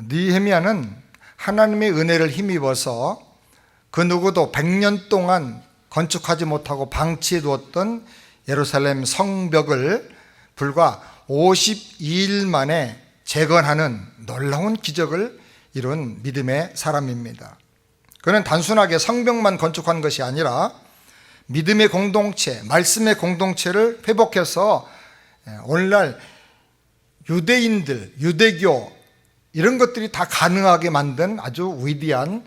느헤미야는 하나님의 은혜를 힘입어서 그 누구도 100년 동안 건축하지 못하고 방치해 두었던 예루살렘 성벽을 불과 52일 만에 재건하는 놀라운 기적을 이룬 믿음의 사람입니다. 그는 단순하게 성벽만 건축한 것이 아니라 믿음의 공동체, 말씀의 공동체를 회복해서 오늘날 유대인들, 유대교 이런 것들이 다 가능하게 만든 아주 위대한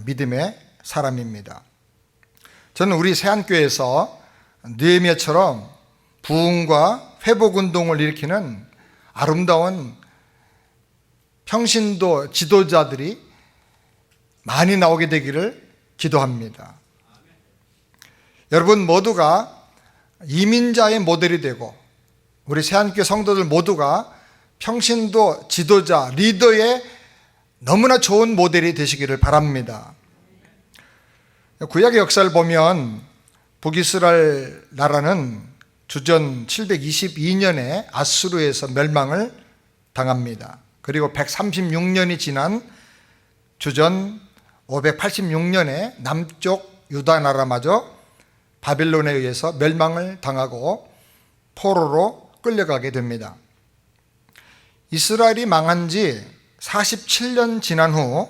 믿음의 사람입니다. 저는 우리 새안교회에서 느헤미야처럼 부흥과 회복운동을 일으키는 아름다운 평신도 지도자들이 많이 나오게 되기를 기도합니다. 여러분 모두가 이민자의 모델이 되고 우리 새안교회 성도들 모두가 평신도 지도자, 리더의 너무나 좋은 모델이 되시기를 바랍니다. 구약의 역사를 보면 북이스라엘 나라는 주전 722년에 아수르에서 멸망을 당합니다. 그리고 136년이 지난 주전 586년에 남쪽 유다 나라마저 바벨론에 의해서 멸망을 당하고 포로로 끌려가게 됩니다. 이스라엘이 망한 지 47년 지난 후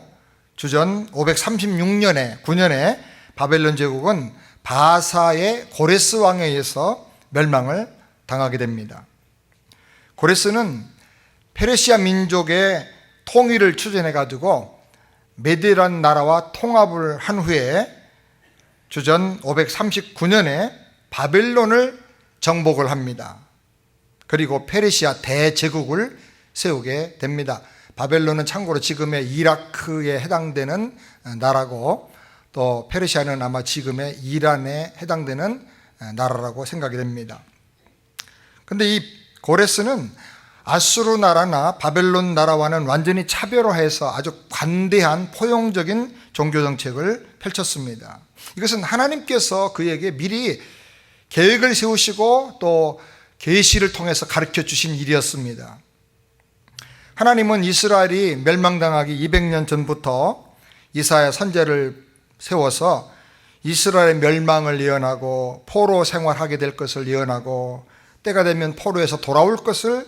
주전 536년에 9년에 바벨론 제국은 바사의 고레스 왕에 의해서 멸망을 당하게 됩니다. 고레스는 페르시아 민족의 통일을 추진해 가지고 메디란 나라와 통합을 한 후에 주전 539년에 바벨론을 정복을 합니다. 그리고 페르시아 대제국을 세우게 됩니다. 바벨론은 참고로 지금의 이라크에 해당되는 나라고 또 페르시아는 아마 지금의 이란에 해당되는 나라라고 생각이 됩니다. 그런데 이 고레스는 아수르 나라나 바벨론 나라와는 완전히 차별화해서 아주 관대한 포용적인 종교 정책을 펼쳤습니다. 이것은 하나님께서 그에게 미리 계획을 세우시고 또 계시를 통해서 가르쳐 주신 일이었습니다. 하나님은 이스라엘이 멸망당하기 200년 전부터 이사야 선지자를 세워서 이스라엘의 멸망을 예언하고 포로 생활하게 될 것을 예언하고 때가 되면 포로에서 돌아올 것을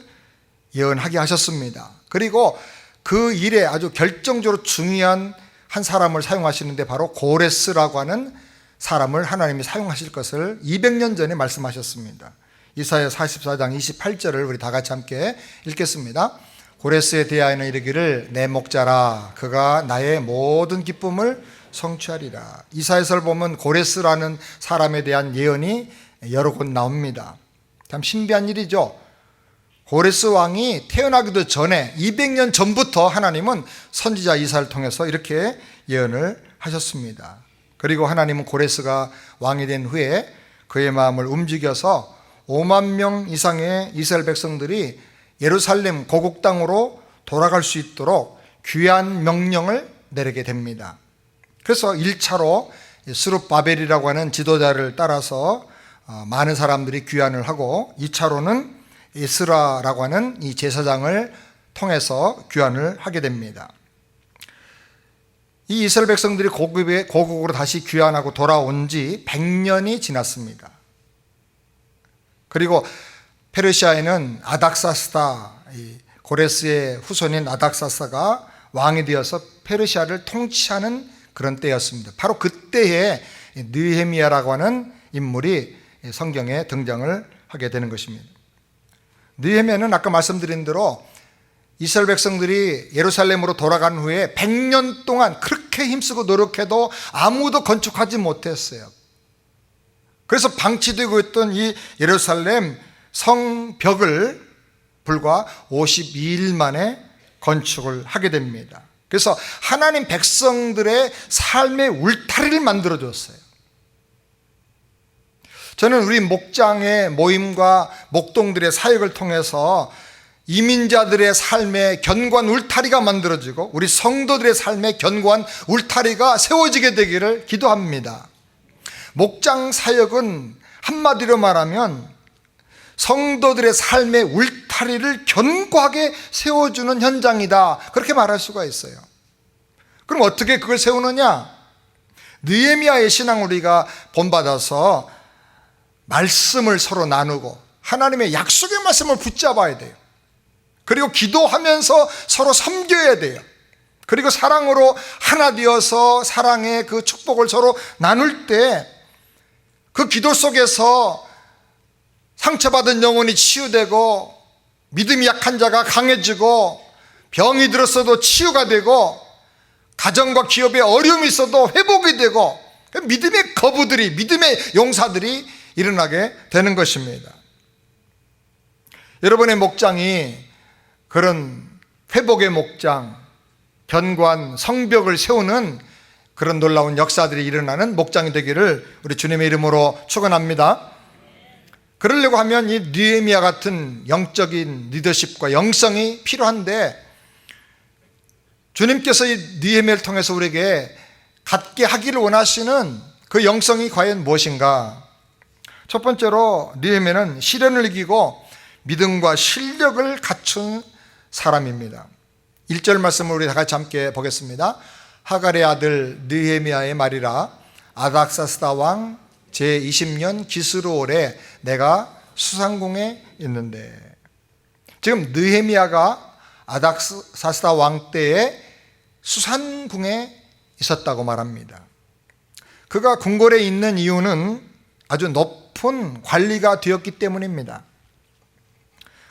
예언하게 하셨습니다. 그리고 그 일에 아주 결정적으로 중요한 한 사람을 사용하시는데 바로 고레스라고 하는 사람을 하나님이 사용하실 것을 200년 전에 말씀하셨습니다. 이사야 44장 28절을 우리 다 같이 함께 읽겠습니다. 고레스에 대하여는 이르기를 내 목자라 그가 나의 모든 기쁨을 성취하리라. 이사야서를 보면 고레스라는 사람에 대한 예언이 여러 곳 나옵니다. 참 신비한 일이죠. 고레스 왕이 태어나기도 전에 200년 전부터 하나님은 선지자 이사야를 통해서 이렇게 예언을 하셨습니다. 그리고 하나님은 고레스가 왕이 된 후에 그의 마음을 움직여서 5만 명 이상의 이스라엘 백성들이 예루살렘 고국 땅으로 돌아갈 수 있도록 귀환 명령을 내리게 됩니다. 그래서 1차로 스룹바벨이라고 하는 지도자를 따라서 많은 사람들이 귀환을 하고 2차로는 에스라라고 하는 이 제사장을 통해서 귀환을 하게 됩니다. 이 이스라엘 백성들이 고국으로 다시 귀환하고 돌아온 지 100년이 지났습니다. 그리고 페르시아에는 아닥사스다, 고레스의 후손인 아닥사스다가 왕이 되어서 페르시아를 통치하는 그런 때였습니다. 바로 그때에 느헤미야라고 하는 인물이 성경에 등장을 하게 되는 것입니다. 느헤미야는 아까 말씀드린 대로 이스라엘 백성들이 예루살렘으로 돌아간 후에 100년 동안 그렇게 힘쓰고 노력해도 아무도 건축하지 못했어요. 그래서 방치되고 있던 이 예루살렘 성벽을 불과 52일 만에 건축을 하게 됩니다. 그래서 하나님 백성들의 삶의 울타리를 만들어 줬어요. 저는 우리 목장의 모임과 목동들의 사역을 통해서 이민자들의 삶의 견고한 울타리가 만들어지고 우리 성도들의 삶의 견고한 울타리가 세워지게 되기를 기도합니다. 목장 사역은 한마디로 말하면 성도들의 삶의 울타리 울타리를 견고하게 세워주는 현장이다, 그렇게 말할 수가 있어요. 그럼 어떻게 그걸 세우느냐? 느헤미야의 신앙을 우리가 본받아서 말씀을 서로 나누고 하나님의 약속의 말씀을 붙잡아야 돼요. 그리고 기도하면서 서로 섬겨야 돼요. 그리고 사랑으로 하나 되어서 사랑의 그 축복을 서로 나눌 때 그 기도 속에서 상처받은 영혼이 치유되고 믿음이 약한 자가 강해지고 병이 들었어도 치유가 되고 가정과 기업에 어려움이 있어도 회복이 되고 믿음의 거부들이, 믿음의 용사들이 일어나게 되는 것입니다. 여러분의 목장이 그런 회복의 목장, 견고한 성벽을 세우는 그런 놀라운 역사들이 일어나는 목장이 되기를 우리 주님의 이름으로 축원합니다. 그러려고 하면 이 느헤미야 같은 영적인 리더십과 영성이 필요한데, 주님께서 이 느헤미야를 통해서 우리에게 갖게 하기를 원하시는 그 영성이 과연 무엇인가? 첫 번째로 느헤미야는 시련을 이기고 믿음과 실력을 갖춘 사람입니다. 1절 말씀을 우리 다 같이 함께 보겠습니다. 하갈의 아들 느헤미야의 말이라. 아닥사스다 왕 제20년 기스루올에 내가 수상궁에 있는데. 지금 느헤미야가 아닥사스다 왕 때에 수산궁에 있었다고 말합니다. 그가 궁궐에 있는 이유는 아주 높은 관리가 되었기 때문입니다.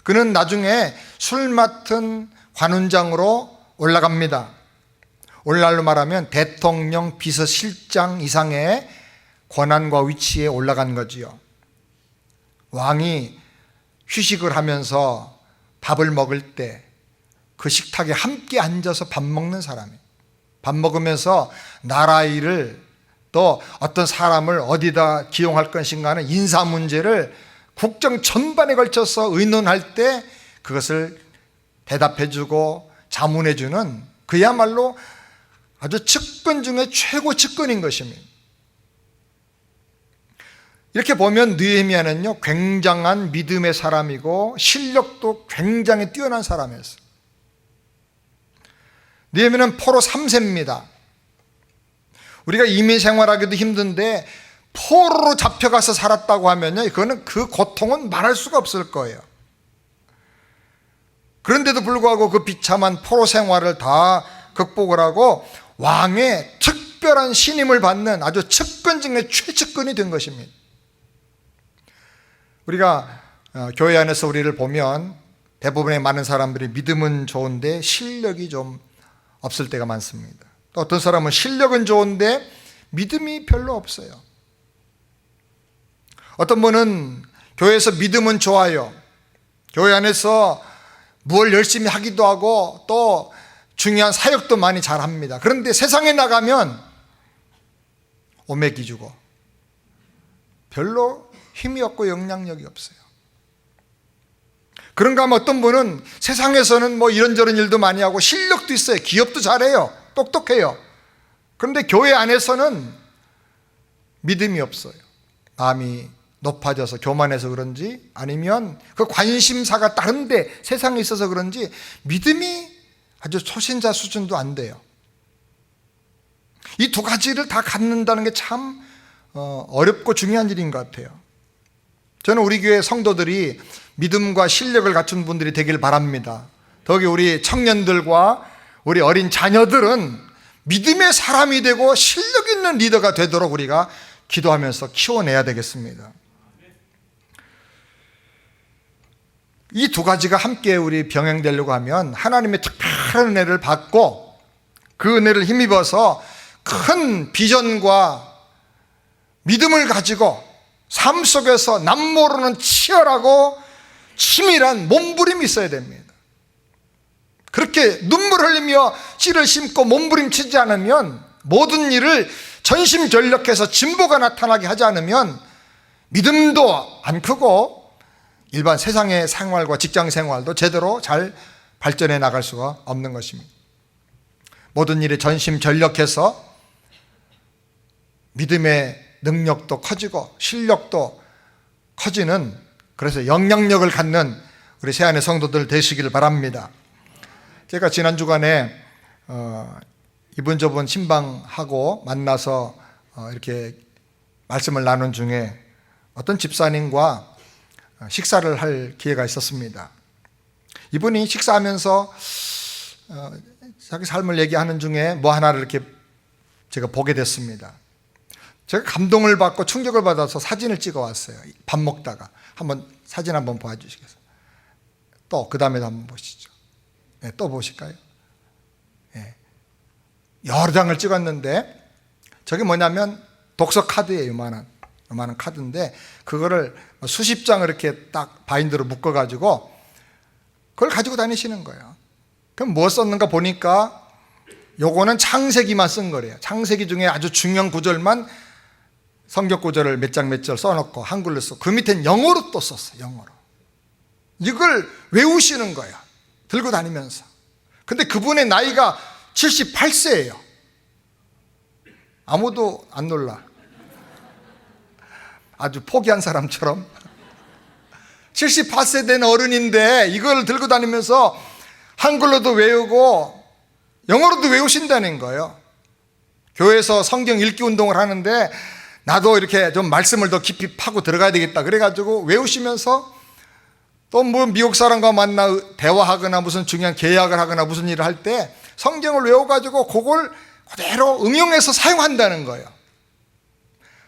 그는 나중에 술 맡은 관훈장으로 올라갑니다. 오늘날로 말하면 대통령 비서실장 이상의 권한과 위치에 올라간 거지요. 왕이 휴식을 하면서 밥을 먹을 때 그 식탁에 함께 앉아서 밥 먹는 사람이에요. 밥 먹으면서 나라 일을, 또 어떤 사람을 어디다 기용할 것인가 하는 인사 문제를 국정 전반에 걸쳐서 의논할 때 그것을 대답해주고 자문해주는, 그야말로 아주 측근 중에 최고 측근인 것입니다. 이렇게 보면 느헤미야는요, 굉장한 믿음의 사람이고 실력도 굉장히 뛰어난 사람이었어요. 느헤미야는 포로 3세입니다. 우리가 이민 생활하기도 힘든데 포로로 잡혀가서 살았다고 하면요, 그거는 그 고통은 말할 수가 없을 거예요. 그런데도 불구하고 그 비참한 포로 생활을 다 극복을 하고 왕의 특별한 신임을 받는 아주 측근 중에 최측근이 된 것입니다. 우리가 교회 안에서 우리를 보면 대부분의 많은 사람들이 믿음은 좋은데 실력이 좀 없을 때가 많습니다. 또 어떤 사람은 실력은 좋은데 믿음이 별로 없어요. 어떤 분은 교회에서 믿음은 좋아요. 교회 안에서 뭘 열심히 하기도 하고 또 중요한 사역도 많이 잘합니다. 그런데 세상에 나가면 오매기 주고 별로 힘이 없고 영향력이 없어요. 그런가 하면 어떤 분은 세상에서는 뭐 이런저런 일도 많이 하고 실력도 있어요. 기업도 잘해요. 똑똑해요. 그런데 교회 안에서는 믿음이 없어요. 마음이 높아져서 교만해서 그런지, 아니면 그 관심사가 다른데 세상에 있어서 그런지 믿음이 아주 초신자 수준도 안 돼요. 이 두 가지를 다 갖는다는 게 참 어렵고 중요한 일인 것 같아요. 저는 우리 교회 성도들이 믿음과 실력을 갖춘 분들이 되길 바랍니다. 더욱이 우리 청년들과 우리 어린 자녀들은 믿음의 사람이 되고 실력 있는 리더가 되도록 우리가 기도하면서 키워내야 되겠습니다. 이 두 가지가 함께 우리 병행되려고 하면 하나님의 특별한 은혜를 받고 그 은혜를 힘입어서 큰 비전과 믿음을 가지고 삶 속에서 남모르는 치열하고 치밀한 몸부림이 있어야 됩니다. 그렇게 눈물 흘리며 씨를 심고 몸부림치지 않으면, 모든 일을 전심전력해서 진보가 나타나게 하지 않으면 믿음도 안 크고 일반 세상의 생활과 직장 생활도 제대로 잘 발전해 나갈 수가 없는 것입니다. 모든 일에 전심전력해서 믿음의 능력도 커지고 실력도 커지는, 그래서 영향력을 갖는 우리 새안의 성도들 되시길 바랍니다. 제가 지난 주간에 이분 저분 신방하고 만나서 이렇게 말씀을 나눈 중에 어떤 집사님과 식사를 할 기회가 있었습니다. 이분이 식사하면서 자기 삶을 얘기하는 중에 뭐 하나를 이렇게 제가 보게 됐습니다. 제가 감동을 받고 충격을 받아서 사진을 찍어 왔어요. 밥 먹다가 한번 사진 한번 보여주시겠어요? 또 그 다음에도 한번 보시죠. 네, 또 보실까요? 네. 여러 장을 찍었는데 저게 뭐냐면 독서 카드예요. 요만한 카드인데 그거를 수십 장을 이렇게 딱 바인드로 묶어가지고 그걸 가지고 다니시는 거예요. 그럼 뭐 썼는가 보니까 요거는 창세기만 쓴 거래요. 창세기 중에 아주 중요한 구절만 성경 구절을 몇 장 몇 절 써놓고 한글로 써. 그 밑엔 영어로 또 썼어요. 영어로. 이걸 외우시는 거예요. 들고 다니면서. 근데 그분의 나이가 78세예요. 아무도 안 놀라. 아주 포기한 사람처럼 78세 된 어른인데 이걸 들고 다니면서 한글로도 외우고 영어로도 외우신다는 거예요. 교회에서 성경 읽기 운동을 하는데 나도 이렇게 좀 말씀을 더 깊이 파고 들어가야 되겠다 그래가지고 외우시면서 또 뭐 미국 사람과 만나 대화하거나 무슨 중요한 계약을 하거나 무슨 일을 할 때 성경을 외워가지고 그걸 그대로 응용해서 사용한다는 거예요.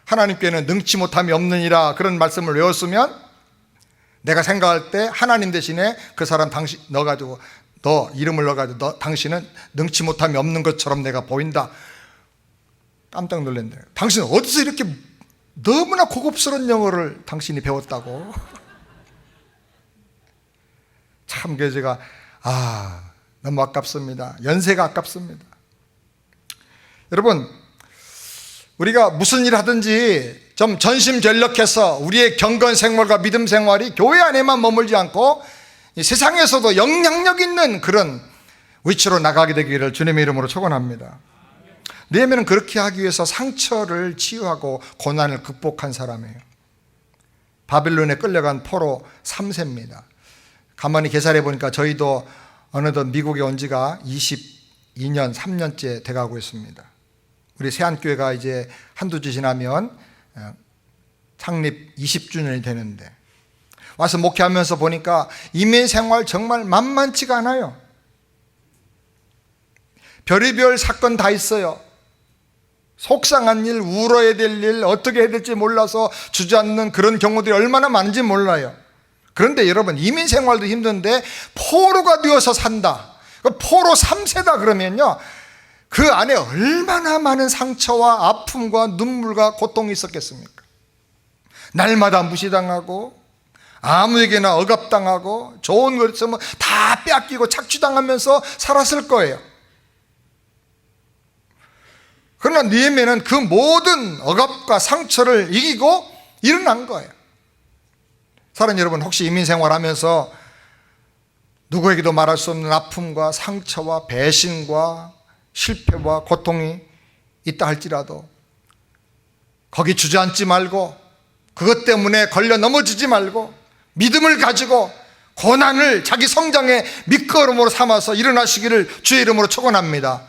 하나님께는 능치 못함이 없느니라 그런 말씀을 외웠으면 내가 생각할 때 하나님 대신에 그 사람 당신 넣어가지고 너 이름을 넣어가지고 당신은 능치 못함이 없는 것처럼 내가 보인다. 깜짝 놀랐네요. 당신은 어디서 이렇게 너무나 고급스러운 영어를 당신이 배웠다고? 참 제가 너무 아깝습니다. 연세가 아깝습니다. 여러분 우리가 무슨 일 하든지 좀 전심전력해서 우리의 경건 생활과 믿음 생활이 교회 안에만 머물지 않고 이 세상에서도 영향력 있는 그런 위치로 나가게 되기를 주님의 이름으로 축원합니다. 느헤미야는 그렇게 하기 위해서 상처를 치유하고 고난을 극복한 사람이에요. 바빌론에 끌려간 포로 3세입니다. 가만히 계산해 보니까 저희도 어느덧 미국에 온 지가 22년, 3년째 돼가고 있습니다. 우리 새안교회가 이제 한두 주 지나면 창립 20주년이 되는데 와서 목회하면서 보니까 이민 생활 정말 만만치가 않아요. 별의별 사건 다 있어요. 속상한 일, 울어야 될 일, 어떻게 해야 될지 몰라서 주저앉는 그런 경우들이 얼마나 많은지 몰라요. 그런데 여러분 이민 생활도 힘든데 포로가 되어서 산다. 포로 3세다 그러면요 그 안에 얼마나 많은 상처와 아픔과 눈물과 고통이 있었겠습니까? 날마다 무시당하고 아무에게나 억압당하고 좋은 거 있으면 다 빼앗기고 착취당하면서 살았을 거예요. 그러나 느헤미야는 그 모든 억압과 상처를 이기고 일어난 거예요. 사랑하는 여러분, 혹시 이민생활하면서 누구에게도 말할 수 없는 아픔과 상처와 배신과 실패와 고통이 있다 할지라도 거기 주저앉지 말고 그것 때문에 걸려 넘어지지 말고 믿음을 가지고 고난을 자기 성장의 밑거름으로 삼아서 일어나시기를 주의 이름으로 축원합니다.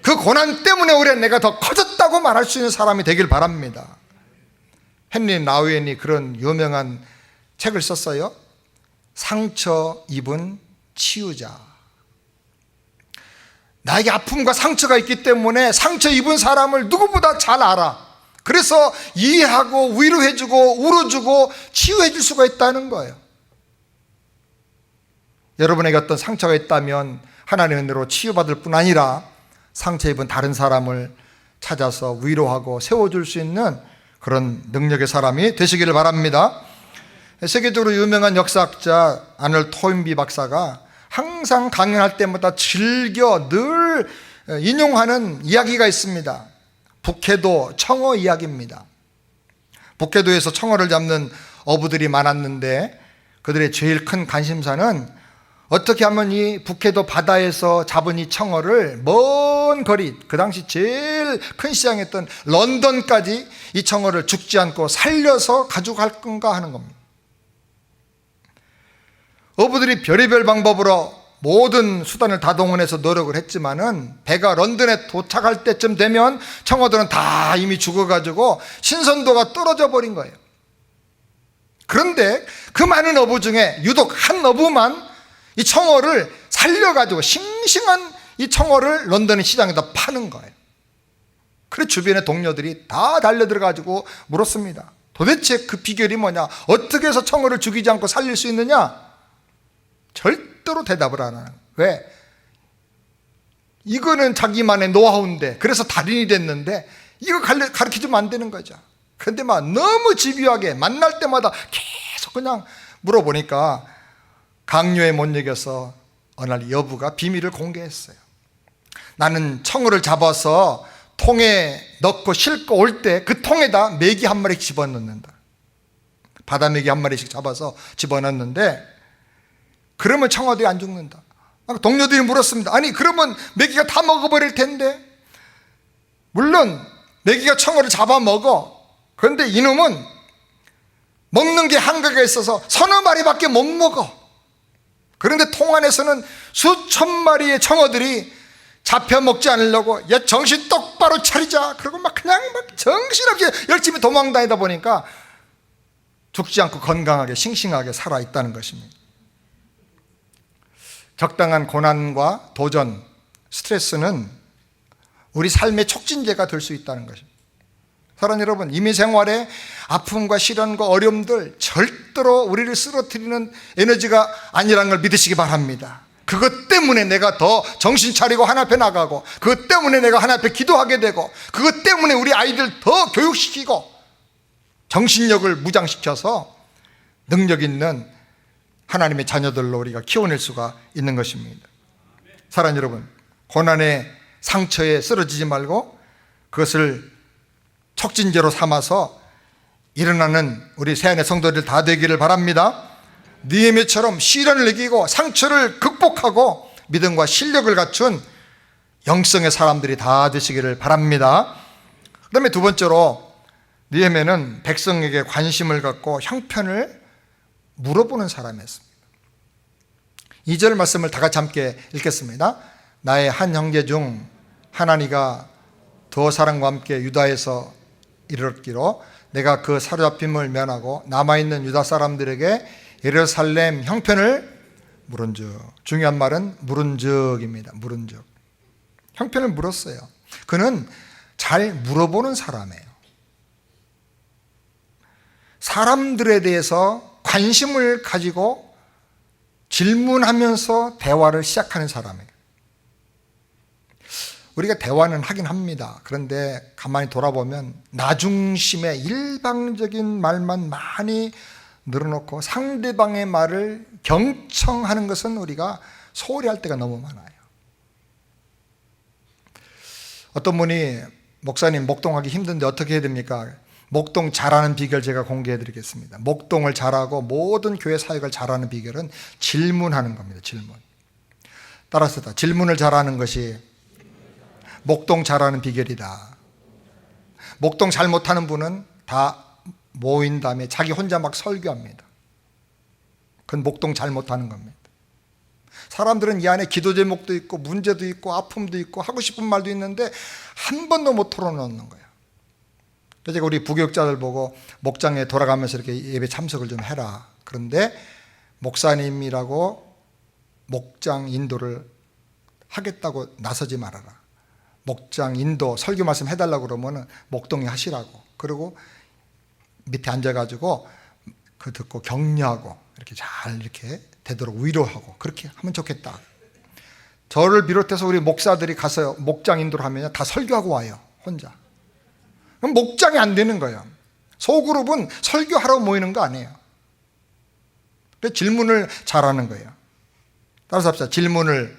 그 고난 때문에 올해 내가 더 커졌다고 말할 수 있는 사람이 되길 바랍니다. 헨리 나우엔이 그런 유명한 책을 썼어요. 상처 입은 치유자. 나에게 아픔과 상처가 있기 때문에 상처 입은 사람을 누구보다 잘 알아. 그래서 이해하고 위로해주고 울어주고 치유해줄 수가 있다는 거예요. 여러분에게 어떤 상처가 있다면 하나님의 은혜로 치유받을 뿐 아니라 상처 입은 다른 사람을 찾아서 위로하고 세워줄 수 있는 그런 능력의 사람이 되시기를 바랍니다. 세계적으로 유명한 역사학자 아놀드 토인비 박사가 항상 강연할 때마다 즐겨 늘 인용하는 이야기가 있습니다. 북해도 청어 이야기입니다. 북해도에서 청어를 잡는 어부들이 많았는데 그들의 제일 큰 관심사는 어떻게 하면 이 북해도 바다에서 잡은 이 청어를 먼 거리, 그 당시 제일 큰 시장이었던 런던까지 이 청어를 죽지 않고 살려서 가져갈 건가 하는 겁니다. 어부들이 별의별 방법으로 모든 수단을 다 동원해서 노력을 했지만은 배가 런던에 도착할 때쯤 되면 청어들은 다 이미 죽어가지고 신선도가 떨어져 버린 거예요. 그런데 그 많은 어부 중에 유독 한 어부만 이 청어를 살려가지고 싱싱한 이 청어를 런던의 시장에다 파는 거예요. 그래 주변의 동료들이 다 달려들어가지고 물었습니다. 도대체 그 비결이 뭐냐? 어떻게 해서 청어를 죽이지 않고 살릴 수 있느냐? 절대로 대답을 안 하는 거예요. 왜? 이거는 자기만의 노하우인데, 그래서 달인이 됐는데 이거 가르쳐주면 안 되는 거죠. 그런데 막 너무 집요하게 만날 때마다 계속 그냥 물어보니까 강요에 못 이겨서 어느 날 여부가 비밀을 공개했어요. 나는 청어를 잡아서 통에 넣고 싣고 올 때 그 통에다 메기 한 마리씩 집어넣는다. 바다 메기 한 마리씩 잡아서 집어넣는데 그러면 청어들이 안 죽는다. 동료들이 물었습니다. 아니 그러면 메기가 다 먹어버릴 텐데. 물론 메기가 청어를 잡아먹어. 그런데 이놈은 먹는 게 한계가 있어서 서너 마리밖에 못 먹어. 그런데 통 안에서는 수천 마리의 청어들이 잡혀 먹지 않으려고 야 정신 똑바로 차리자 그러고 막 그냥 막 정신없이 열심히 도망다니다 보니까 죽지 않고 건강하게 싱싱하게 살아있다는 것입니다. 적당한 고난과 도전, 스트레스는 우리 삶의 촉진제가 될 수 있다는 것입니다. 사랑 여러분, 이민 생활에 아픔과 시련과 어려움들 절대로 우리를 쓰러뜨리는 에너지가 아니라는 걸 믿으시기 바랍니다. 그것 때문에 내가 더 정신 차리고 하나님 앞에 나가고, 그것 때문에 내가 하나님 앞에 기도하게 되고, 그것 때문에 우리 아이들 더 교육시키고 정신력을 무장시켜서 능력 있는 하나님의 자녀들로 우리가 키워낼 수가 있는 것입니다. 사랑하는 여러분, 고난의 상처에 쓰러지지 말고 그것을 촉진제로 삼아서 일어나는 우리 새안의 성도들 다 되기를 바랍니다. 느헤미야처럼 시련을 이기고 상처를 극복하고 믿음과 실력을 갖춘 영성의 사람들이 다 되시기를 바랍니다. 그 다음에 두 번째로 느헤미야는 백성에게 관심을 갖고 형편을 물어보는 사람이었습니다. 2절 말씀을 다 같이 함께 읽겠습니다. 나의 한 형제 중 하나니가 두 사람과 함께 유다에서 이르렀기로 내가 그 사로잡힘을 면하고 남아있는 유다 사람들에게 예루살렘 형편을 물은즉. 중요한 말은 물은즉입니다. 물은즉. 형편을 물었어요. 그는 잘 물어보는 사람이에요. 사람들에 대해서 관심을 가지고 질문하면서 대화를 시작하는 사람이에요. 우리가 대화는 하긴 합니다. 그런데 가만히 돌아보면 나 중심의 일방적인 말만 많이 늘어놓고 상대방의 말을 경청하는 것은 우리가 소홀히 할 때가 너무 많아요. 어떤 분이 목사님 목동하기 힘든데 어떻게 해야 됩니까? 목동 잘하는 비결 제가 공개해 드리겠습니다. 목동을 잘하고 모든 교회 사역을 잘하는 비결은 질문하는 겁니다. 질문. 따라서 질문을 잘하는 것이 목동 잘하는 비결이다. 목동 잘 못하는 분은 다 모인 다음에 자기 혼자 막 설교합니다. 그건 목동 잘 못하는 겁니다. 사람들은 이 안에 기도 제목도 있고 문제도 있고 아픔도 있고 하고 싶은 말도 있는데 한 번도 못 털어놓는 거예요. 그래서 제가 우리 부교육자들 보고 목장에 돌아가면서 이렇게 예배 참석을 좀 해라. 그런데 목사님이라고 목장 인도를 하겠다고 나서지 말아라. 목장 인도 설교 말씀 해달라고 그러면 목동이 하시라고. 그리고 밑에 앉아가지고 그 듣고 격려하고 이렇게 잘 이렇게 되도록 위로하고 그렇게 하면 좋겠다. 저를 비롯해서 우리 목사들이 가서 목장 인도를 하면 다 설교하고 와요. 혼자. 그럼 목장이 안 되는 거예요. 소그룹은 설교하러 모이는 거 아니에요. 그래서 질문을 잘하는 거예요. 따라서 합시다. 질문을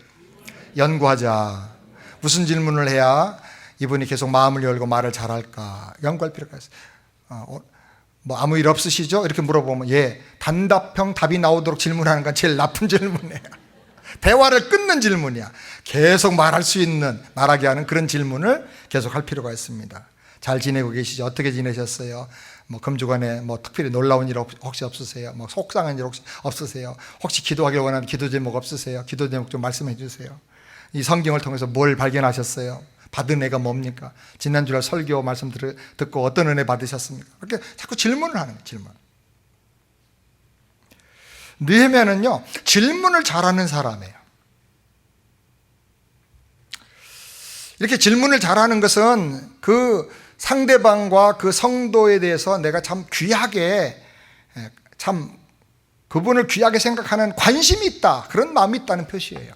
연구하자. 무슨 질문을 해야 이분이 계속 마음을 열고 말을 잘할까 연구할 필요가 있어요. 뭐 아무 일 없으시죠? 이렇게 물어보면 예, 단답형 답이 나오도록 질문하는 건 제일 나쁜 질문이에요. 대화를 끊는 질문이야. 계속 말할 수 있는, 말하게 하는 그런 질문을 계속 할 필요가 있습니다. 잘 지내고 계시죠? 어떻게 지내셨어요? 뭐 금주간에 뭐 특별히 놀라운 일 혹시 없으세요? 뭐 속상한 일 혹시 없으세요? 혹시 기도하길 원하는 기도 제목 없으세요? 기도 제목 좀 말씀해 주세요. 이 성경을 통해서 뭘 발견하셨어요? 받은 은혜가 뭡니까? 지난주에 설교 말씀 듣고 어떤 은혜 받으셨습니까? 그렇게 자꾸 질문을 하는 거예요. 질문. 느헤미야는요, 질문을 잘하는 사람이에요. 이렇게 질문을 잘하는 것은 그 상대방과 그 성도에 대해서 내가 참 귀하게, 참 그분을 귀하게 생각하는 관심이 있다, 그런 마음이 있다는 표시예요.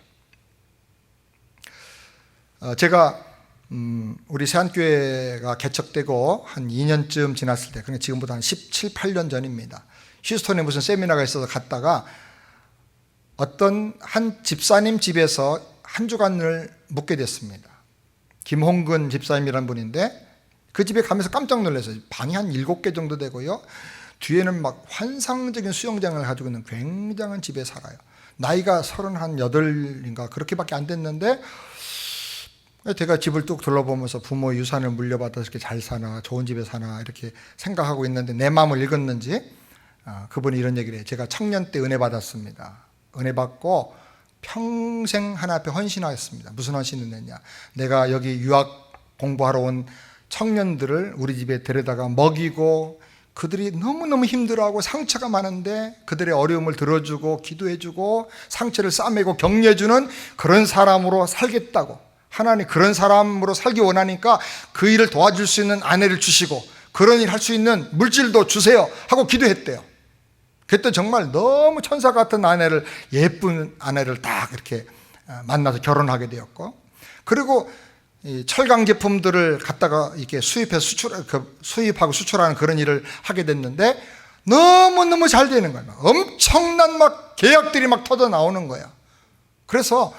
제가 우리 세안교회가 개척되고 한 2년쯤 지났을 때, 그러니까 지금보다 한 17, 18년 전입니다. 휴스턴에 무슨 세미나가 있어서 갔다가 어떤 한 집사님 집에서 한 주간을 묵게 됐습니다. 김홍근 집사님이라는 분인데 그 집에 가면서 깜짝 놀랐어요. 방이 한 7개 정도 되고요, 뒤에는 막 환상적인 수영장을 가지고 있는 굉장한 집에 살아요. 나이가 38인가 그렇게밖에 안 됐는데, 제가 집을 뚝 둘러보면서 부모 유산을 물려받아서 이렇게 잘 사나, 좋은 집에 사나 이렇게 생각하고 있는데, 내 마음을 읽었는지 그분이 이런 얘기를 해요. 제가 청년 때 은혜 받았습니다. 은혜 받고 평생 하나님 앞에 헌신하였습니다. 무슨 헌신을 했냐, 내가 여기 유학 공부하러 온 청년들을 우리 집에 데려다가 먹이고, 그들이 너무너무 힘들어하고 상처가 많은데 그들의 어려움을 들어주고 기도해주고 상처를 싸매고 격려해주는 그런 사람으로 살겠다고, 하나님 그런 사람으로 살기 원하니까 그 일을 도와줄 수 있는 아내를 주시고 그런 일 할 수 있는 물질도 주세요 하고 기도했대요. 그때 정말 너무 천사 같은 아내를, 예쁜 아내를 딱 이렇게 만나서 결혼하게 되었고, 그리고 이 철강 제품들을 갖다가 이렇게 수입하고 수출하는 그런 일을 하게 됐는데 너무너무 잘 되는 거예요. 엄청난 막 계약들이 막 터져 나오는 거야. 그래서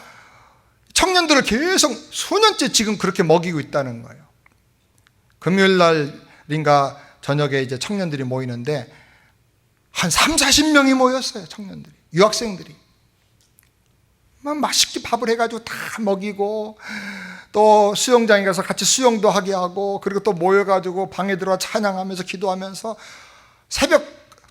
청년들을 계속 수년째 지금 그렇게 먹이고 있다는 거예요. 금요일 날인가 저녁에 이제 청년들이 모이는데 한 3, 40명이 모였어요. 청년들이, 유학생들이. 맛있게 밥을 해가지고 다 먹이고, 또 수영장에 가서 같이 수영도 하게 하고, 그리고 또 모여가지고 방에 들어와 찬양하면서 기도하면서 새벽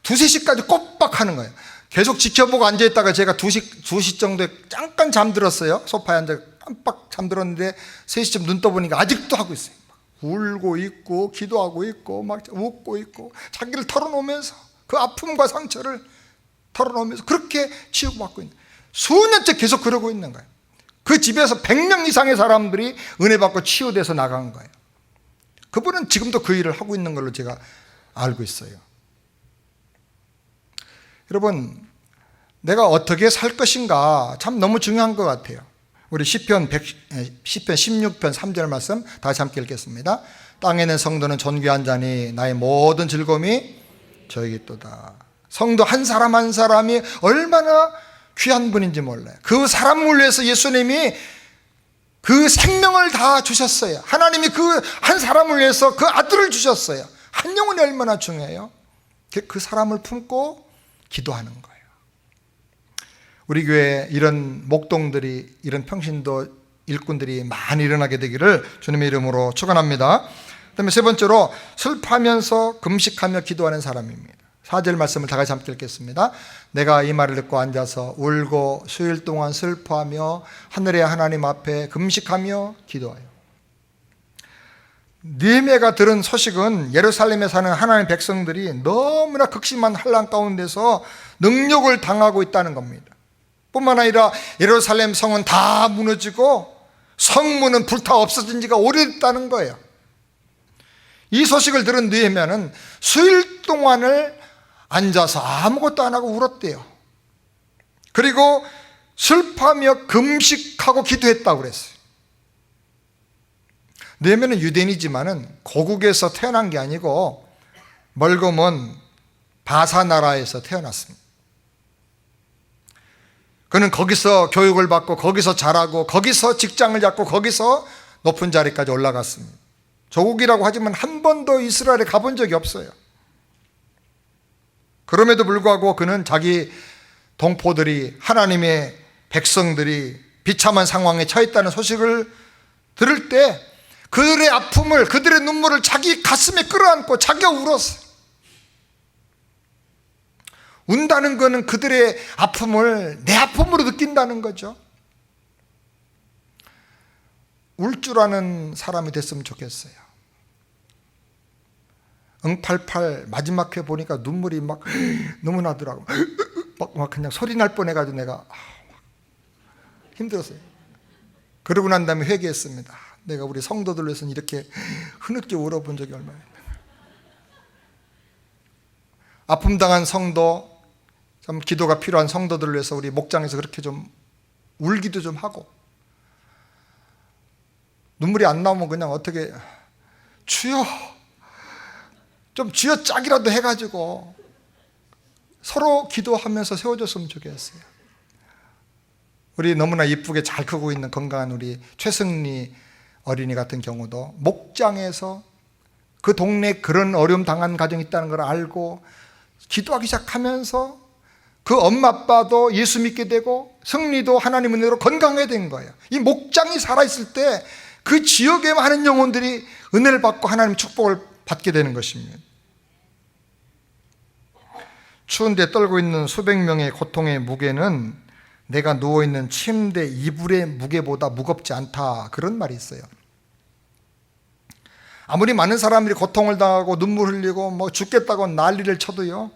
2, 3시까지 꼬박 하는 거예요. 계속 지켜보고 앉아있다가 제가 2시 정도에 잠깐 잠들었어요. 소파에 앉아 깜빡 잠들었는데 3시쯤 눈 떠보니까 아직도 하고 있어요. 막 울고 있고 기도하고 있고 막 웃고 있고, 자기를 털어놓으면서 그 아픔과 상처를 털어놓으면서 그렇게 치유받고 있는, 수년째 계속 그러고 있는 거예요. 그 집에서 100명 이상의 사람들이 은혜 받고 치유돼서 나간 거예요. 그분은 지금도 그 일을 하고 있는 걸로 제가 알고 있어요. 여러분, 내가 어떻게 살 것인가 참 너무 중요한 것 같아요. 우리 시편 16편 3절 말씀 다시 함께 읽겠습니다. 땅에 있는 성도는 존귀한 자니 나의 모든 즐거움이 저에게 있도다. 성도 한 사람 한 사람이 얼마나 귀한 분인지 몰라요. 그 사람을 위해서 예수님이 그 생명을 다 주셨어요. 하나님이 그 한 사람을 위해서 그 아들을 주셨어요. 한 영혼이 얼마나 중요해요. 그 사람을 품고 기도하는 거예요. 우리 교회에 이런 목동들이, 이런 평신도 일꾼들이 많이 일어나게 되기를 주님의 이름으로 축원합니다. 그다음에 세 번째로 슬퍼하면서 금식하며 기도하는 사람입니다. 4절 말씀을 다 같이 함께 읽겠습니다. 내가 이 말을 듣고 앉아서 울고 수일 동안 슬퍼하며 하늘의 하나님 앞에 금식하며 기도하여. 느헤미야가 들은 소식은 예루살렘에 사는 하나님 백성들이 너무나 극심한 환난 가운데서 능욕을 당하고 있다는 겁니다. 뿐만 아니라 예루살렘 성은 다 무너지고 성문은 불타 없어진 지가 오래됐다는 거예요. 이 소식을 들은 느헤미야는 수일 동안을 앉아서 아무것도 안 하고 울었대요. 그리고 슬퍼하며 금식하고 기도했다고 그랬어요. 느헤미야는 유대인이지만은 고국에서 태어난 게 아니고 멀고 먼 바사 나라에서 태어났습니다. 그는 거기서 교육을 받고 거기서 자라고 거기서 직장을 잡고 거기서 높은 자리까지 올라갔습니다. 조국이라고 하지만 한 번도 이스라엘에 가본 적이 없어요. 그럼에도 불구하고 그는 자기 동포들이, 하나님의 백성들이 비참한 상황에 처했다는 소식을 들을 때 그들의 아픔을, 그들의 눈물을 자기 가슴에 끌어안고 자기가 울었어요. 운다는 것은 그들의 아픔을 내 아픔으로 느낀다는 거죠. 울 줄 아는 사람이 됐으면 좋겠어요. 응팔팔 마지막 회 보니까 눈물이 막 너무 나더라고. 막 그냥 소리 날 뻔해가지고 내가 힘들었어요. 그러고 난 다음에 회개했습니다. 내가 우리 성도들 위해서는 이렇게 흐느껴 울어본 적이 얼마나. 아픔 당한 성도, 좀 기도가 필요한 성도들을 위해서 우리 목장에서 그렇게 좀 울기도 좀 하고, 눈물이 안 나오면 그냥 어떻게 주여 좀 주여 짝이라도 해가지고 서로 기도하면서 세워줬으면 좋겠어요. 우리 너무나 이쁘게 잘 크고 있는 건강한 우리 최승리 어린이 같은 경우도 목장에서 그 동네에 그런 어려움 당한 가정이 있다는 걸 알고 기도하기 시작하면서 그 엄마 아빠도 예수 믿게 되고 승리도 하나님 은혜로 건강하게 된 거예요. 이 목장이 살아있을 때 그 지역에 많은 영혼들이 은혜를 받고 하나님 축복을 받게 되는 것입니다. 추운데 떨고 있는 수백 명의 고통의 무게는 내가 누워있는 침대 이불의 무게보다 무겁지 않다, 그런 말이 있어요. 아무리 많은 사람들이 고통을 당하고 눈물 흘리고 뭐 죽겠다고 난리를 쳐도요,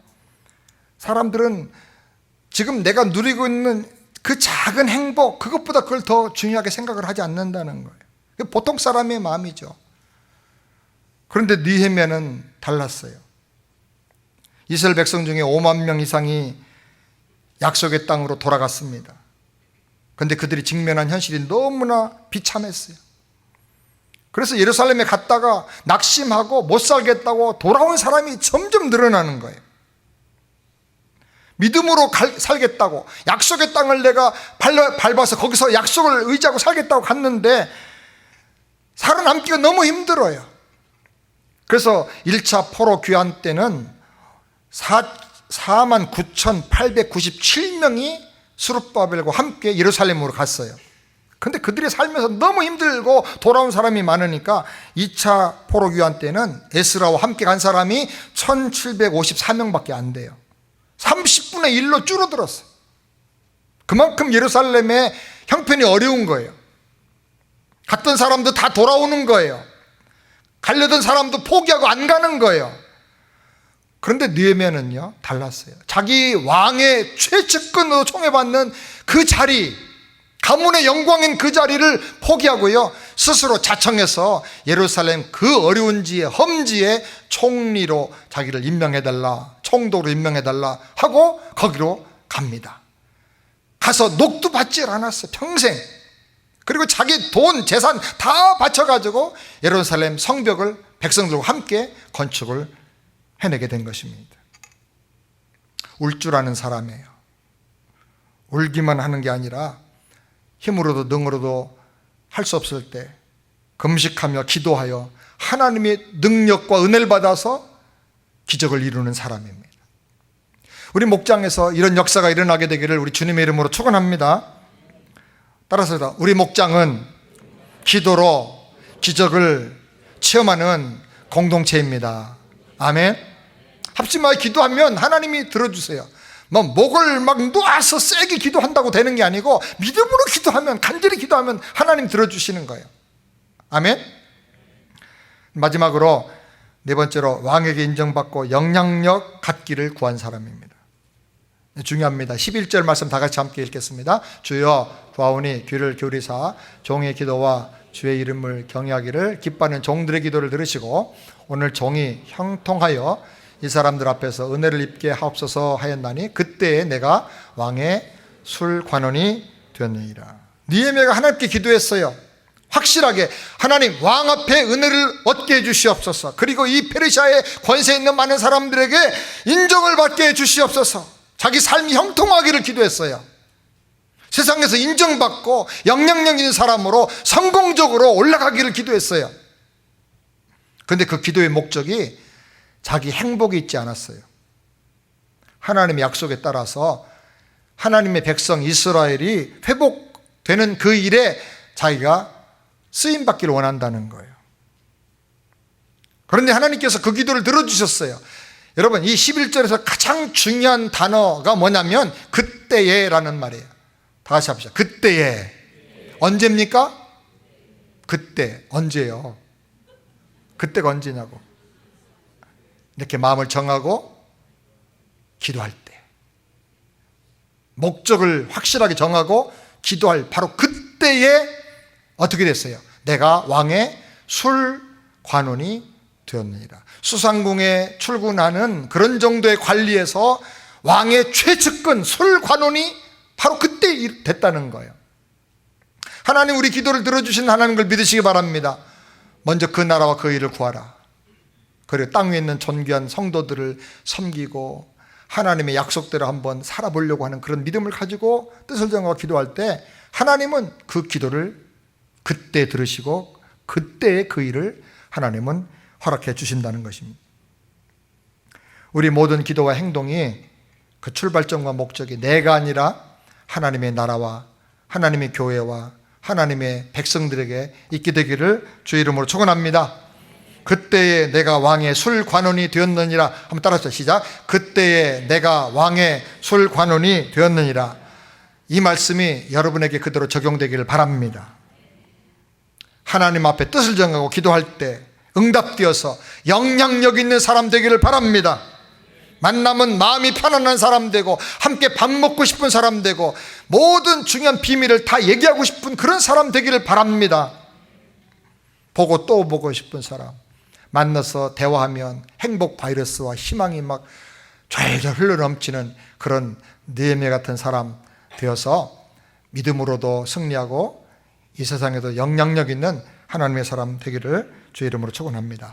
사람들은 지금 내가 누리고 있는 그 작은 행복, 그것보다 그걸 더 중요하게 생각을 하지 않는다는 거예요. 보통 사람의 마음이죠. 그런데 느헤미야는 달랐어요. 이스라엘 백성 중에 5만 명 이상이 약속의 땅으로 돌아갔습니다. 그런데 그들이 직면한 현실이 너무나 비참했어요. 그래서 예루살렘에 갔다가 낙심하고 못 살겠다고 돌아온 사람이 점점 늘어나는 거예요. 믿음으로 살겠다고, 약속의 땅을 내가 밟아서 거기서 약속을 의지하고 살겠다고 갔는데 살아남기가 너무 힘들어요. 그래서 1차 포로 귀환 때는 49,897명이 스룹바벨과 함께 예루살렘으로 갔어요. 근데 그들이 살면서 너무 힘들고 돌아온 사람이 많으니까 2차 포로 귀환 때는 에스라와 함께 간 사람이 1,754명밖에 안 돼요. 30분의 1로 줄어들었어요. 그만큼 예루살렘의 형편이 어려운 거예요. 갔던 사람도 다 돌아오는 거예요. 가려던 사람도 포기하고 안 가는 거예요. 그런데 느헤미야는요 달랐어요. 자기 왕의 최측근으로 총애받는 그 자리, 가문의 영광인 그 자리를 포기하고요, 스스로 자청해서 예루살렘 그 어려운 지에, 험지에 총리로 자기를 임명해달라, 총독으로 임명해달라 하고 거기로 갑니다. 가서 녹도 받지 않았어요, 평생. 그리고 자기 돈, 재산 다 바쳐가지고 예루살렘 성벽을 백성들과 함께 건축을 해내게 된 것입니다. 울 줄 아는 사람이에요. 울기만 하는 게 아니라 힘으로도 능으로도 할 수 없을 때 금식하며 기도하여 하나님의 능력과 은혜를 받아서 기적을 이루는 사람입니다. 우리 목장에서 이런 역사가 일어나게 되기를 우리 주님의 이름으로 축원합니다. 따라서 우리 목장은 기도로 기적을 체험하는 공동체입니다. 아멘. 합심하여 기도하면 하나님이 들어주세요. 뭐 목을 막 놓아서 세게 기도한다고 되는 게 아니고 믿음으로 기도하면, 간절히 기도하면 하나님 들어주시는 거예요. 아멘. 마지막으로 네 번째로 왕에게 인정받고 영향력 갖기를 구한 사람입니다. 중요합니다. 11절 말씀 다 같이 함께 읽겠습니다. 주여 구하오니 귀를 기울이사 종의 기도와 주의 이름을 경외하기를 기뻐하는 종들의 기도를 들으시고 오늘 종이 형통하여 이 사람들 앞에서 은혜를 입게 하옵소서 하였나니 그때에 내가 왕의 술관원이 되었느니라. 느헤미야가 하나님께 기도했어요. 확실하게 하나님, 왕 앞에 은혜를 얻게 해주시옵소서. 그리고 이 페르시아의 권세 있는 많은 사람들에게 인정을 받게 해주시옵소서. 자기 삶이 형통하기를 기도했어요. 세상에서 인정받고 영향력 있는 사람으로 성공적으로 올라가기를 기도했어요. 그런데 그 기도의 목적이 자기 행복이 있지 않았어요. 하나님의 약속에 따라서 하나님의 백성 이스라엘이 회복되는 그 일에 자기가 쓰임받기를 원한다는 거예요. 그런데 하나님께서 그 기도를 들어주셨어요. 여러분, 이 11절에서 가장 중요한 단어가 뭐냐면 그때에 라는 말이에요. 다 같이 합시다. 그때에. 언제입니까? 그때. 언제요? 그때가 언제냐고. 이렇게 마음을 정하고 기도할 때, 목적을 확실하게 정하고 기도할 바로 그때에 어떻게 됐어요? 내가 왕의 술관원이 되었느니라. 수상궁에 출근하는 그런 정도의 관리에서 왕의 최측근 술관원이 바로 그때 됐다는 거예요. 하나님 우리 기도를 들어주신 하나님 걸 믿으시기 바랍니다. 먼저 그 나라와 그 일을 구하라. 그리고 땅 위에 있는 존귀한 성도들을 섬기고 하나님의 약속대로 한번 살아보려고 하는 그런 믿음을 가지고 뜻을 정하고 기도할 때 하나님은 그 기도를 그때 들으시고 그때의 그 일을 하나님은 허락해 주신다는 것입니다. 우리 모든 기도와 행동이 그 출발점과 목적이 내가 아니라 하나님의 나라와 하나님의 교회와 하나님의 백성들에게 있게 되기를 주의 이름으로 축원합니다. 그때에 내가 왕의 술관원이 되었느니라. 한번 따라서 시작. 그때에 내가 왕의 술관원이 되었느니라. 이 말씀이 여러분에게 그대로 적용되기를 바랍니다. 하나님 앞에 뜻을 정하고 기도할 때 응답되어서 영향력 있는 사람 되기를 바랍니다. 만나면 마음이 편안한 사람 되고 함께 밥 먹고 싶은 사람 되고 모든 중요한 비밀을 다 얘기하고 싶은 그런 사람 되기를 바랍니다. 보고 또 보고 싶은 사람, 만나서 대화하면 행복 바이러스와 희망이 막 절절 흘러넘치는 그런 느헤미야 같은 사람 되어서 믿음으로도 승리하고 이 세상에도 영향력 있는 하나님의 사람 되기를 주의 이름으로 축원합니다.